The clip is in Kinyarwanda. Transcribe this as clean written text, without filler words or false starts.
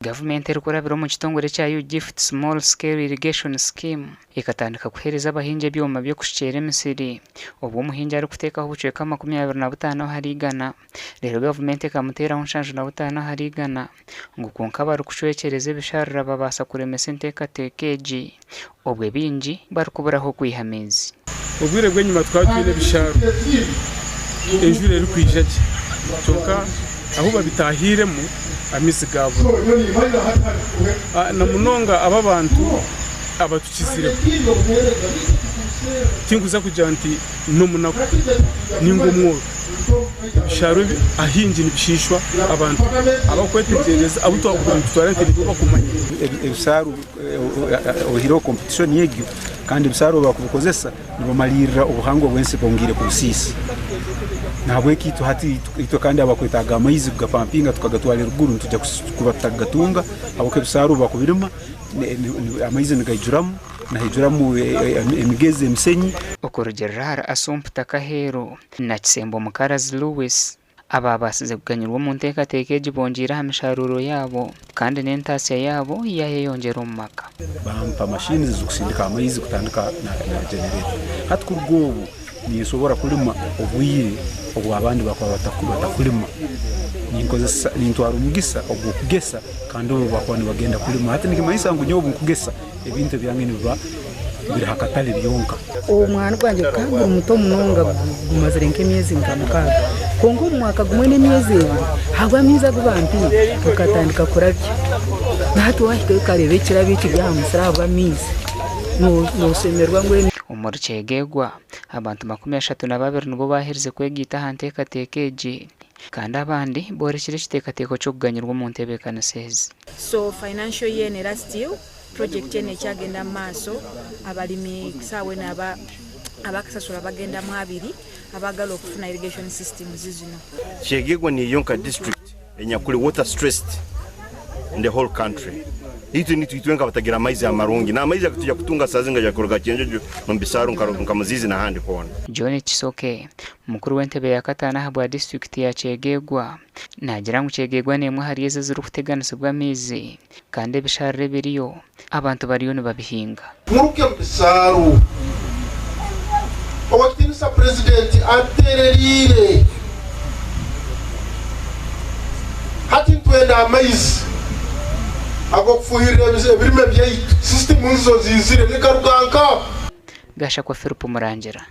Government erikurabira mu kitongore cyayo gift small scale irrigation scheme ikatandika kuhereza abahinja ebyoma byo kushikera emisiri obwo umuhinja ari kutekaho ubucweka 25 harigana rero government ikamutera 75 harigana ngo konka barikucwekyereza ebisharara babasa kuremesa enteekateeka obwe bingi barikuburaho kwihamizi ubwire bw'enyuma twatwire ebisharara enjura eri kwijaki kyonka aho babitahiremu amisi gabo na munonga aba bantu abatukizire kinguza kujya nti no munako ningomwo sharo ahinji nibishishwa abantu abakwetegereza abo twakutwarante nibo bakumanya ebisaro ohiro competition yegyo kandi ebisaro bakubikozesa nibamalirira ubuhango bwense bongire ku sisi nabwe kitu hati ito kandi abakwetaga amayizi kugapampinga tukagatwala ruguru tujya kubatagatunga aboke bisaro bakubirima amayizi ngayijuramu na hijuramu emigeze emsenyi okorogerara asomputa kahero na kisembo mukarazi Louis aba basize kuganyirwa mu nteekateeka egibongira hamisharuro yabo kandi n'entasya yabo yayeyongera mu maka bampa mashini zikusindika amayizi kutandika na generator hati kurgobu nisobora kulima obwire obwo abandi bakwa batakulima ninkozesa nintwara umugisa obwo kugesa kandi bo bakwa bagenda kulima hati nikimayisa ngo nyobo kugesa ebintu byange niba biri hakatali byonka umwana gwanje kandi umuto munonga gumazire nk'emyezi nkamukaga kongo mwaka gumwe n'emyezi hagwa miza gubampi tukatandika kuraki natu wahike karebe kirabiki byamusarabwa mizi no semerwa ngwe umuri Kyegegwa abantu 32 nibo baherize kwegita hanteekateeka kandi abandi borekire ekiteekateeko ky'okuganyirwa mu ntebeekanisizi. So financial year ne last year project ene kyagenda maaso abalimi sawe naba abakasasula bagenda mu abiri abagala okufuna irrigation systems zino. Kyegegwa ni yonka district enyakuli water stressed in the whole country. Itu ni tuitwenga batagira amaizi amarungi na amaizi akutujya kutunga sazinga yakoroga cyenjeje mu bisaro nkamuzizi na handi kona. John Kisoke mukuru w'entebe ya katana habwa district ya Kyegegwa nagira ngo Kyegegwa nemwe hariyeze ziri kuteganisibwa mizi kandi ebisharare biriyo abantu bariyo ne babihinga. Muruke bisaro owatinisa president atererire hati twenda amaizi agokufuhirira ebirime byaitu system izo zizire nikaruganka gasha kwa Philip Murangira.